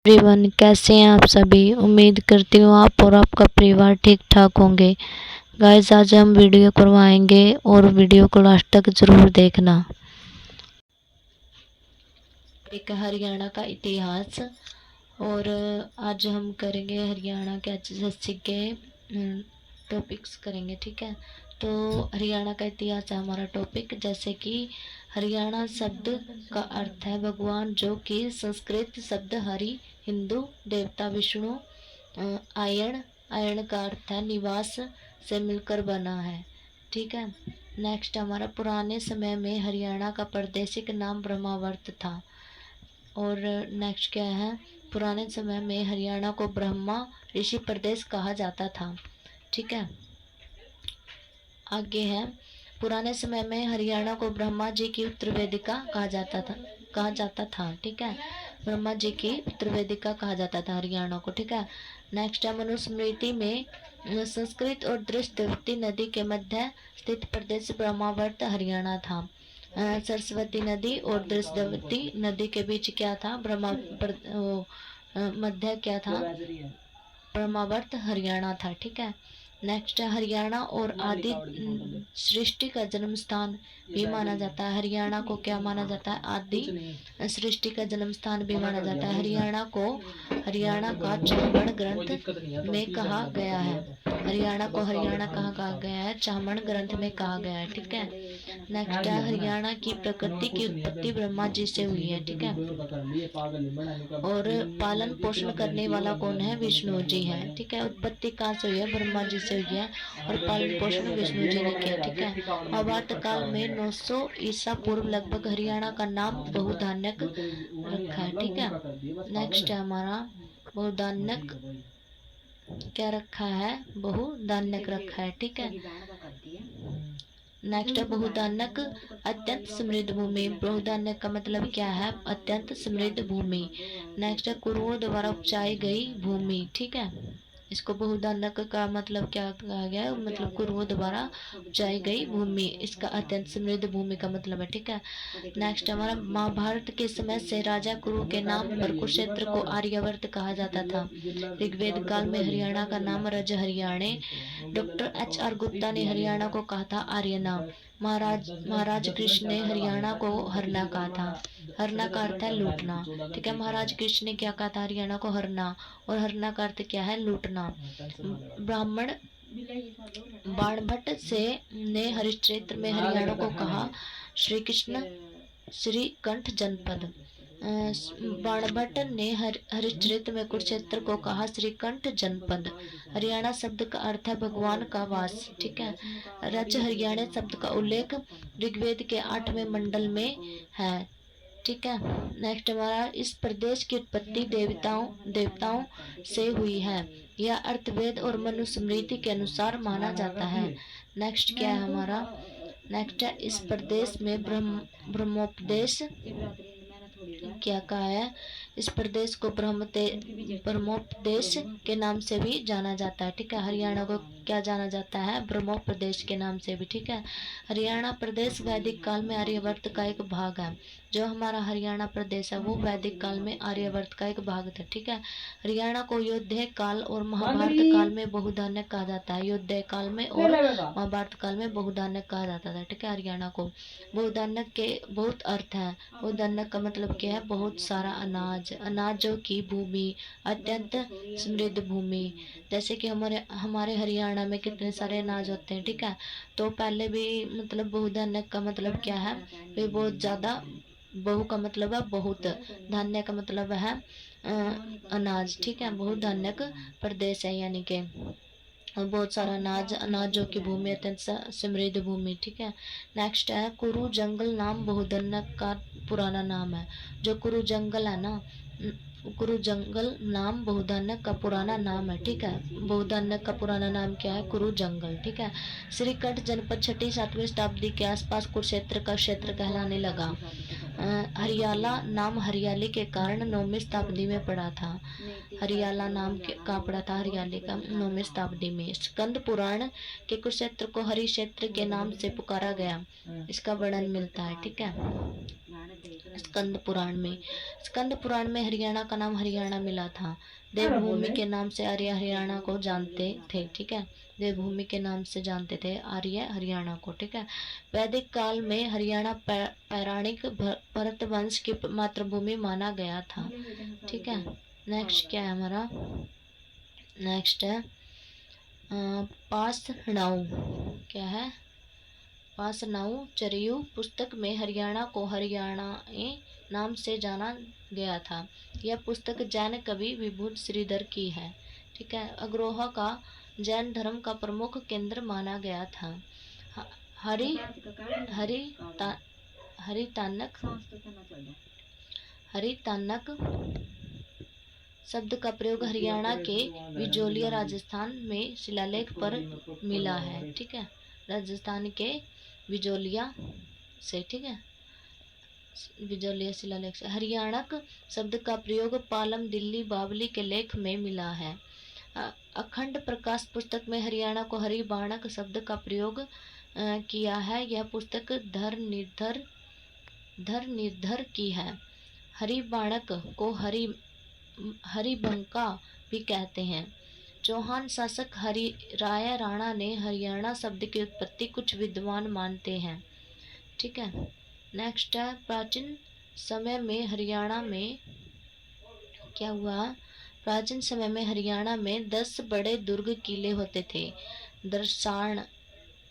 Everyone, कैसे हैं आप सभी। उम्मीद करती हूँ आप और आपका परिवार ठीक ठाक होंगे। गाइस, आज हम वीडियो करवाएंगे और वीडियो को लास्ट तक जरूर देखना। एक हरियाणा का इतिहास, और आज हम करेंगे हरियाणा के ऐतिहासिक के टॉपिक्स करेंगे, ठीक है। तो हरियाणा का इतिहास है हमारा टॉपिक। जैसे कि हरियाणा शब्द का अर्थ है भगवान, जो कि संस्कृत शब्द हरि, हिंदू देवता विष्णु, आयण आयण का अर्थ है निवास, से मिलकर बना है, ठीक है। नेक्स्ट हमारा, पुराने समय में हरियाणा का प्रादेशिक नाम ब्रह्मावर्त था। और नेक्स्ट क्या है, पुराने समय में हरियाणा को ब्रह्मा ऋषि प्रदेश कहा जाता था, ठीक है। आगे है, पुराने समय में हरियाणा को ब्रह्मा जी की उत्तर वेदिका कहा जाता था, ठीक है। ब्रह्मा जी की उत्तर वेदिका कहा जाता था हरियाणा को, ठीक है। नेक्स्ट है, मनुस्मृति में संस्कृत और दृष्टवती नदी के मध्य स्थित प्रदेश ब्रह्मावर्त हरियाणा था। सरस्वती नदी और दृष्टवती नदी के बीच क्या था, मध्य क्या था, ब्रह्मावर्त हरियाणा था, ठीक है। नेक्स्ट है, हरियाणा और आदि सृष्टि का जन्म स्थान भी माना जाता है। हरियाणा को क्या माना जाता है, आदि सृष्टि का जन्म स्थान भी माना जाता है। हरियाणा का चामण ग्रंथ में कहा गया है। हरियाणा कहा गया है, चामण ग्रंथ में कहा गया है, ठीक है। नेक्स्ट है, हरियाणा की प्रकृति की उत्पत्ति ब्रह्मा जी से हुई है, ठीक है। और पालन पोषण करने वाला कौन है, विष्णु जी है, ठीक है। उत्पत्ति कहाँ से हुई है, ब्रह्मा जी से हुई है, और पालन पोषण विष्णु जी ने किया, ठीक है। महाभारत काल में 900 ईसा पूर्व लगभग हरियाणा का नाम बहुधान्यक रखा है, ठीक है। नेक्स्ट है हमारा, बहुधान्यक क्या रखा है, बहुधान्यक रखा है, ठीक है। नेक्स्ट है, बहुधान्यक अत्यंत समृद्ध भूमि। बहुधान्यक का मतलब क्या है, अत्यंत समृद्ध भूमि। नेक्स्ट है, कुरुओं द्वारा उपजाई गई भूमि, ठीक है। इसको बहुधान्यक का मतलब क्या कहा गया है, मतलब कुरुओं द्वारा उपजाई गई भूमि, इसका अत्यंत समृद्ध भूमि का मतलब है, ठीक है। नेक्स्ट हमारा, महाभारत के समय से राजा कुरु के नाम पर कुरुक्षेत्र को आर्यावर्त कहा जाता था। ऋग्वेद काल में हरियाणा का नाम रज हरियाणे। डॉक्टर HR गुप्ता ने हरियाणा को कहा था आर्यना। महाराज कृष्ण ने हरियाणा को हरना कहा था। हरना का अर्थ है लूटना, ठीक है। महाराज कृष्ण ने क्या कहा था, हरियाणा को हरना, और हरना का अर्थ क्या है, लूटना। ब्राह्मण बाणभट्ट ने हरिश्चंद्र में हरियाणा को कहा श्रीकंठ जनपद। बाणभट्ट ने हरिश्चंद्र में कुरुक्षेत्र को कहा श्रीकंठ जनपद। हरियाणा शब्द का अर्थ है भगवान का वास, ठीक है। रज हरियाणा शब्द का उल्लेख ऋग्वेद के 8वें मंडल में है, ठीक है। नेक्स्ट हमारा, इस प्रदेश की उत्पत्ति देवताओं से हुई है, यह अर्थवेद और मनुस्मृति के अनुसार माना जाता है। नेक्स्ट क्या है हमारा, नेक्स्ट है, इस प्रदेश में ब्रह्मोपदेश क्या कहा है, इस प्रदेश को ब्रह्मोपदेश के नाम से भी जाना जाता है, ठीक है। हरियाणा को क्या जाना जाता है, ब्रह्मोपदेश के नाम से भी, ठीक है। हरियाणा प्रदेश वैदिक काल में आर्यावर्त का एक भाग है। जो हमारा हरियाणा प्रदेश है वो वैदिक काल में आर्यावर्त का एक भाग था, ठीक है। हरियाणा को युद्ध काल और महाभारत काल में बहुधान्यक कहा जाता है। युद्ध काल में और महाभारत काल में बहुधान्यक कहा जाता था, ठीक है। हरियाणा को बहुधान्यक के बहुत अर्थ है। बहुधान्यक का मतलब क्या है, बहुत सारा अनाज जो की भूमि, अत्यंत समृद्ध भूमि। जैसे कि हमारे हरियाणा में कितने सारे अनाज होते हैं, ठीक है। तो पहले भी मतलब बहुधान्यक का मतलब क्या है, वे बहुत ज्यादा, बहु का मतलब है बहुत, धान्य का मतलब है अनाज, ठीक है। बहुधान्यक प्रदेश है, यानी कि और बहुत सारा अनाजों की भूमि, अत्यंत समृद्ध भूमि, ठीक है। नेक्स्ट है, कुरु जंगल नाम बहुधान्यक का पुराना नाम है। जो कुरु जंगल है ना, कुरु जंगल नाम बहुधान्यक का पुराना नाम है, ठीक है। बहुधान्यक का पुराना नाम क्या है, कुरु जंगल, ठीक है। श्रीकंठ जनपद 6वीं-7वीं शताब्दी के आसपास कुरुक्षेत्र का क्षेत्र कहलाने लगा। हरियाला नाम हरियाली के कारण 9वीं शताब्दी में पड़ा था। हरियाला नाम का पड़ा था हरियाली का 9वीं शताब्दी में। स्कंद पुराण के कुरुक्षेत्र को हरि क्षेत्र के नाम से पुकारा गया, इसका वर्णन मिलता है, ठीक है। स्कंद पुराण में। स्कंद पुराण में हरियाणा का नाम हरियाणा मिला था। देवभूमि के नाम से आर्य हरियाणा को जानते थे, ठीक है। देवभूमि के नाम से जानते थे आर्य हरियाणा को, ठीक है। वैदिक काल में हरियाणा पौराणिक भरतवंश की मातृभूमि माना गया था, ठीक है। नेक्स्ट क्या है हमारा, नेक्स्ट है पासनाऊ। क्या है, पासनाऊ चरियू पुस्तक में हरियाणा को हरियाणाई नाम से जाना गया था। यह पुस्तक जैन कवि विभूति श्रीधर की है, ठीक है। अग्रोहा का जैन धर्म का प्रमुख केंद्र माना गया था। हरितानक शब्द का प्रयोग हरियाणा के विजोलिया राजस्थान में शिलालेख पर मिला है, ठीक है। राजस्थान के विजोलिया से, ठीक है, विजोलिया शिलालेख से। हरियाणक शब्द का प्रयोग पालम दिल्ली बावली के लेख में मिला है। अखंड प्रकाश पुस्तक में हरियाणा को हरि बाणक शब्द का प्रयोग किया है। यह पुस्तक धर निर्धर की है। हरि बाणक को हरिबंका भी कहते हैं। चौहान शासक हरि राय राणा ने हरियाणा शब्द की उत्पत्ति कुछ विद्वान मानते हैं, ठीक है। नेक्स्ट है प्राचीन समय में हरियाणा में क्या हुआ। प्राचीन समय में हरियाणा में 10 बड़े दुर्ग किले होते थे। दर्शाण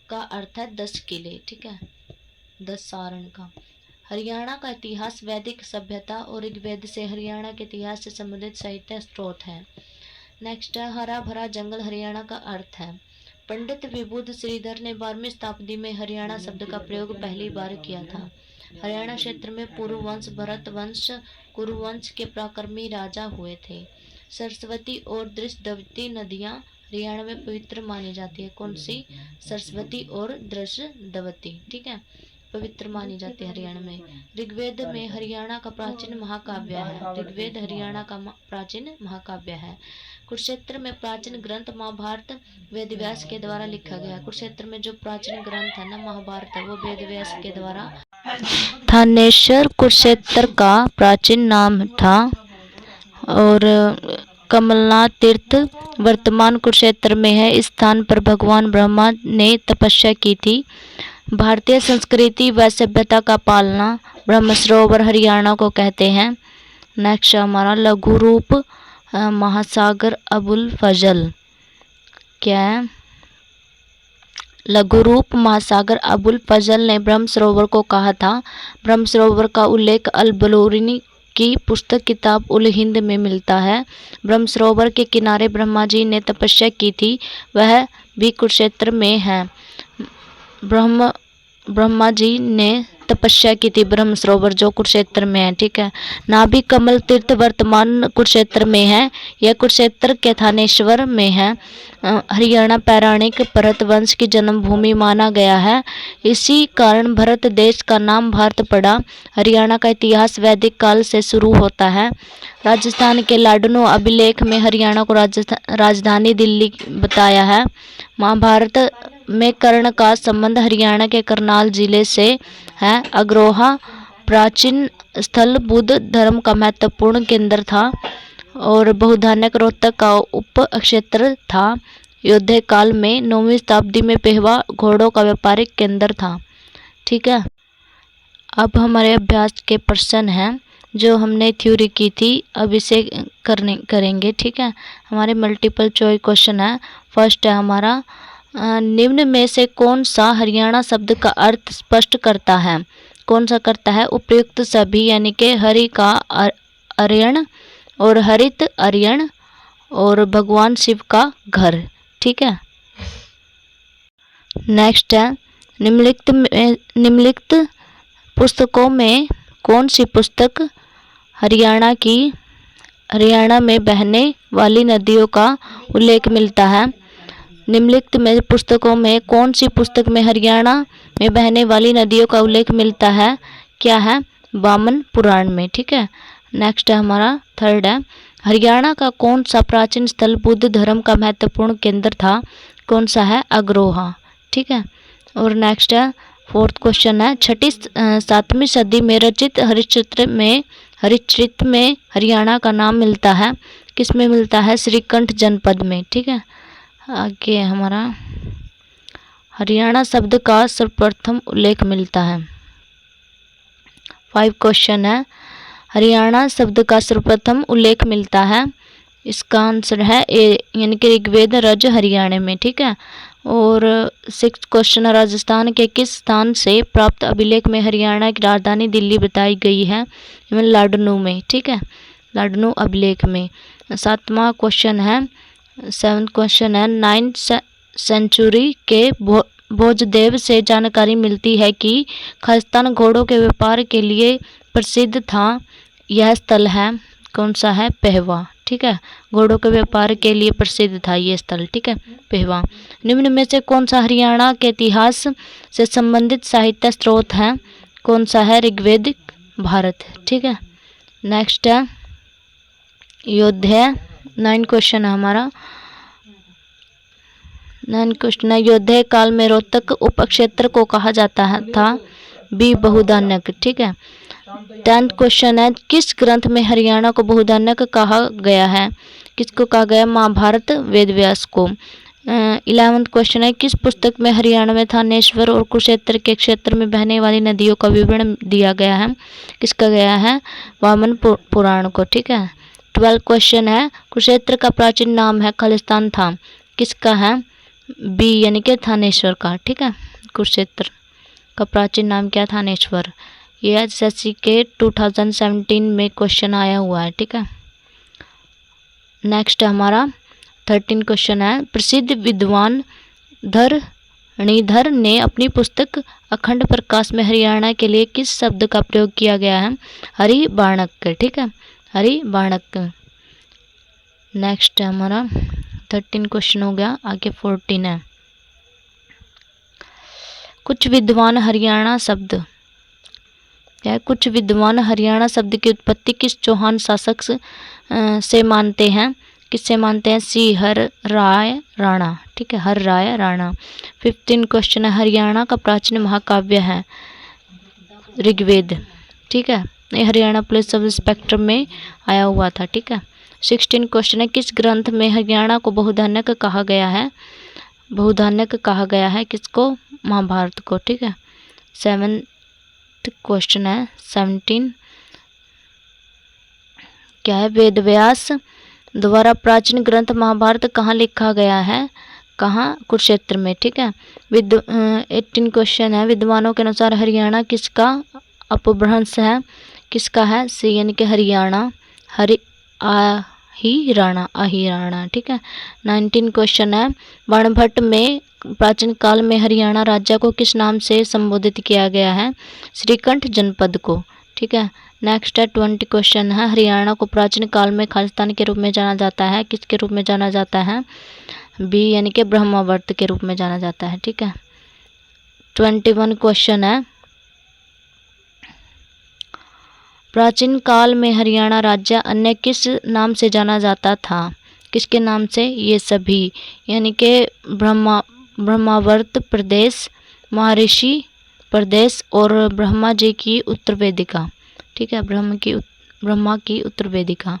का अर्थ है 10 किले, ठीक है, दसारण का। हरियाणा का इतिहास वैदिक सभ्यता और ऋग्वेद से हरियाणा के इतिहास से संबंधित साहित्य स्रोत है। नेक्स्ट है हरा भरा जंगल हरियाणा का अर्थ है। पंडित विभूति श्रीधर ने 12वीं शताब्दी में हरियाणा शब्द का प्रयोग पहली बार किया था। हरियाणा क्षेत्र में पुरुवंश, भरत वंश, कुरुवंश के पराक्रमी राजा हुए थे। सरस्वती और दृष्टवती नदियां हरियाणा में पवित्र मानी जाती है। कौन सी, सरस्वती और दृष्टवती, ठीक है, पवित्र मानी जाती है हरियाणा में। ऋग्वेद में हरियाणा का प्राचीन महाकाव्य है। ऋग्वेद हरियाणा का प्राचीन महाकाव्य है। कुरुक्षेत्र में प्राचीन ग्रंथ महाभारत वेदव्यास के द्वारा लिखा गया। कुरुक्षेत्र में जो प्राचीन ग्रंथ है ना महाभारत है वो वेदव्यास के द्वारा। थानेश्वर कुरुक्षेत्र का प्राचीन नाम था। और कमलनाथ तीर्थ वर्तमान कुरुक्षेत्र में है। इस स्थान पर भगवान ब्रह्मा ने तपस्या की थी। भारतीय संस्कृति व सभ्यता का पालना ब्रह्म सरोवर हरियाणा को कहते हैं। नेक्स्ट हमारा लघु रूप महासागर अबुल फजल। क्या है, लघु रूप महासागर अबुल फजल ने ब्रह्म सरोवर को कहा था। ब्रह्म सरोवर का उल्लेख अल बलूनी की पुस्तक किताब उल हिंद में मिलता है। ब्रह्म सरोवर के किनारे ब्रह्मा जी ने तपस्या की थी, वह भी कुरुक्षेत्र में है। ब्रह्मा जी ने तपस्या की थी ब्रह्म सरोवर जो कुरुक्षेत्र में है, ठीक है। नाभि कमल तीर्थ वर्तमान कुरुक्षेत्र में है। यह कुरुक्षेत्र के थानेश्वर में है। हरियाणा पौराणिक भरत वंश की जन्मभूमि माना गया है। इसी कारण भरत देश का नाम भारत पड़ा। हरियाणा का इतिहास वैदिक काल से शुरू होता है। राजस्थान के लाडनू अभिलेख में हरियाणा को राजधानी दिल्ली बताया है। महाभारत में कर्ण का संबंध हरियाणा के करनाल जिले से है। अग्रोहा प्राचीन स्थल बुद्ध धर्म का महत्वपूर्ण केंद्र था और बहुधान्यक रोहतक का उप क्षेत्र था। युद्ध काल में 9वीं शताब्दी में पेहवा घोड़ों का व्यापारिक केंद्र था, ठीक है। अब हमारे अभ्यास के प्रश्न हैं जो हमने थ्योरी की थी, अब इसे करेंगे, ठीक है। हमारे मल्टीपल चॉइस क्वेश्चन है। फर्स्ट है हमारा निम्न में से कौन सा हरियाणा शब्द का अर्थ स्पष्ट करता है। कौन सा करता है, उपयुक्त सभी, यानी कि हरि का अरियण और हरित अरियण और भगवान शिव का घर, ठीक है। नेक्स्ट है निम्नलिखित पुस्तकों में कौन सी पुस्तक हरियाणा में बहने वाली नदियों का उल्लेख मिलता है। निम्नलिखित में पुस्तकों में कौन सी पुस्तक में हरियाणा में बहने वाली नदियों का उल्लेख मिलता है। क्या है, वामन पुराण में, ठीक है। नेक्स्ट है हमारा थर्ड है हरियाणा का कौन सा प्राचीन स्थल बुद्ध धर्म का महत्वपूर्ण केंद्र था। कौन सा है, अग्रोहा, ठीक है। और नेक्स्ट है फोर्थ क्वेश्चन है, छठी सातवीं सदी में रचित हरिश्चरित्र में हरियाणा का नाम मिलता है, किस में मिलता है? श्रीकंठ जनपद में। ठीक है, आगे हमारा हरियाणा शब्द का सर्वप्रथम उल्लेख मिलता है। 5 क्वेश्चन है, हरियाणा शब्द का सर्वप्रथम उल्लेख मिलता है, इसका आंसर है ए, यानी कि ऋग्वेद रज हरियाणा में। ठीक है, और 6 क्वेश्चन, राजस्थान के किस स्थान से प्राप्त अभिलेख में हरियाणा की राजधानी दिल्ली बताई गई है? लाडनू में। ठीक है, लाडनू अभिलेख में। 7वां क्वेश्चन है, 7th क्वेश्चन है, 9th सेंचुरी के भोजदेव से जानकारी मिलती है कि खालिस्तान घोड़ों के व्यापार के लिए प्रसिद्ध था, यह स्थल है कौन सा है? पेहवा। ठीक है, घोड़ों के व्यापार के लिए प्रसिद्ध था ये स्थल। ठीक है, पेहवा। निम्न में से कौन सा हरियाणा के इतिहास से संबंधित साहित्य स्रोत है? कौन सा है? ऋग्वेद भारत। ठीक है, नेक्स्ट है योद्धा। 9 क्वेश्चन है हमारा। 9 क्वेश्चन है, योद्धा काल में रोहतक उपक्षेत्र को कहा जाता था? बी बहुधान्यक। ठीक है, 10th क्वेश्चन है, किस ग्रंथ में हरियाणा को बहुधान्यक कहा गया है? किसको कहा गया? महाभारत वेद व्यास को। 11th क्वेश्चन है, किस पुस्तक में हरियाणा में थानेश्वर और कुरुक्षेत्र के क्षेत्र में बहने वाली नदियों का विवरण दिया गया है? किसका गया है? वामन पुराण को। ठीक है, 12th क्वेश्चन है, कुरुक्षेत्र का प्राचीन नाम है खालिस्तान था, किसका है? बी यानी कि थानेश्वर का। ठीक है, कुरुक्षेत्र का प्राचीन नाम क्या? थानेश्वर। ये एसएससी के 2017 में क्वेश्चन आया हुआ है। ठीक है, नेक्स्ट हमारा 13 क्वेश्चन है, प्रसिद्ध विद्वान धरणीधर ने अपनी पुस्तक अखंड प्रकाश में हरियाणा के लिए किस शब्द का प्रयोग किया गया है? हरिबाणक। ठीक है, हरिबाणक। नेक्स्ट हमारा 13 क्वेश्चन हो गया, आगे 14 है, कुछ विद्वान हरियाणा शब्द क्या है? कुछ विद्वान हरियाणा शब्द की उत्पत्ति किस चौहान शासक से मानते हैं? किससे मानते हैं? सी हर राय राणा। ठीक है, हर राय राणा। 15 क्वेश्चन है, हरियाणा का प्राचीन महाकाव्य है? ऋग्वेद। ठीक है, ये हरियाणा पुलिस सब इंस्पेक्टर में आया हुआ था। ठीक है, 16 क्वेश्चन है, किस ग्रंथ में हरियाणा को बहुधान्यक कहा गया है? बहुधान्यक कहा गया है किसको? महाभारत को। ठीक है, 7th क्वेश्चन है 17, क्या है? वेद व्यास द्वारा प्राचीन ग्रंथ महाभारत कहाँ लिखा गया है? कहाँ? कुरुक्षेत्र में। ठीक है, 18 क्वेश्चन है, विद्वानों के अनुसार हरियाणा किसका अपभ्रंश है? किसका है? सी यानी कि हरियाणा, अहिराणा। ठीक है, 19 क्वेश्चन है, बाणभट्ट में प्राचीन काल में हरियाणा राज्य को किस नाम से संबोधित किया गया है? श्रीकंठ जनपद को। ठीक है, नेक्स्ट है 20 क्वेश्चन है, हरियाणा को प्राचीन काल में खालिस्तान के रूप में जाना जाता है? किसके रूप में जाना जाता है? बी यानी कि ब्रह्मावर्त के रूप में जाना जाता है। ठीक है, 21 क्वेश्चन है, प्राचीन काल में हरियाणा राज्य अन्य किस नाम से जाना जाता था? किसके नाम से? ये सभी यानी कि ब्रह्मावर्त प्रदेश, महर्षि प्रदेश और ब्रह्मा जी की उत्तर वेदिका। ठीक है, ब्रह्मा की उत्तर वेदिका।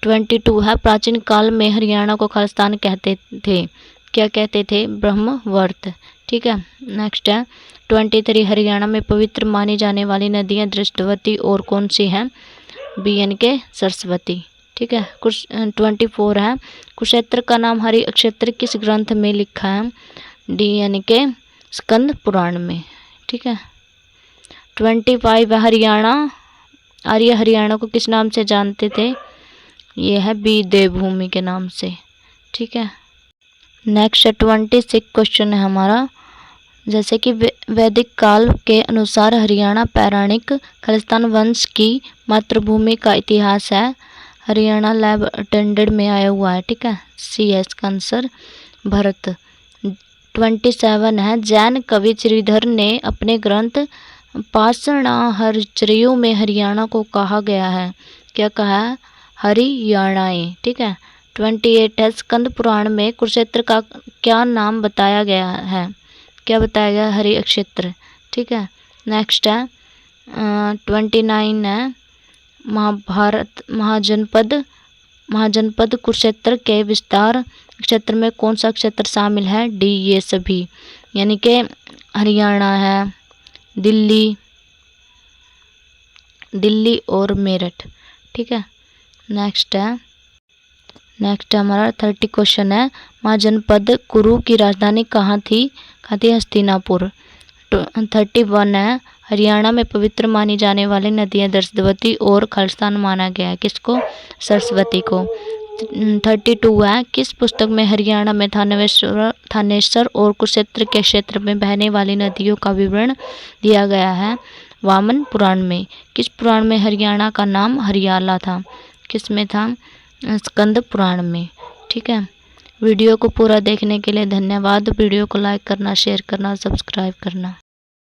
22 है, प्राचीन काल में हरियाणा को खालिस्तान कहते थे? क्या कहते थे? ब्रह्मवर्त। ठीक है, नेक्स्ट है 23, हरियाणा में पवित्र मानी जाने वाली नदियां दृष्टवती और कौन सी हैं? बी यानी के सरस्वती। ठीक है, 24 है, कुरुक्षेत्र का नाम हरि अक्षेत्र किस ग्रंथ में लिखा है? डी यानी के स्कंद पुराण में। ठीक है, 25 आर्य हरियाणा को किस नाम से जानते थे? ये है बी देवभूमि के नाम से। ठीक है, नेक्स्ट 26 क्वेश्चन है हमारा, जैसे कि वैदिक काल के अनुसार हरियाणा पौराणिक खालिस्तान वंश की मातृभूमि का इतिहास है? हरियाणा लैब अटेंडेड में आया हुआ है। ठीक है, सी एस का आंसर भरत। 27 है, जैन कवि श्रीधर ने अपने ग्रंथ पाषाणहरचर्यु में हरियाणा को कहा गया है? क्या कहा है? हरियाणाएं। ठीक है, 28 है, स्कंद पुराण में कुरुक्षेत्र का क्या नाम बताया गया है? क्या बताया गया? हरि अक्षेत्र। ठीक है। नेक्स्ट है 29 है महाजनपद कुरुक्षेत्र के विस्तार क्षेत्र में कौन सा क्षेत्र शामिल है? डी ये सभी, यानी कि हरियाणा है, दिल्ली और मेरठ। ठीक है। नेक्स्ट हमारा 30 क्वेश्चन है महाजनपद कुरु की राजधानी कहाँ थी? हस्तिनापुर। 31 है हरियाणा में पवित्र मानी जाने वाली नदियाँ सरस्वती और खालिस्तान माना गया है किसको? सरस्वती को। 32 है किस पुस्तक में हरियाणा में थानेश्वर और कुरुक्षेत्र के क्षेत्र में बहने वाली नदियों का विवरण दिया गया है? वामन पुराण में। किस पुराण में हरियाणा का नाम हरियाला था? किस में था? स्कंद पुराण में। ठीक है। वीडियो को पूरा देखने के लिए धन्यवाद। वीडियो को लाइक करना, शेयर करना, सब्सक्राइब करना।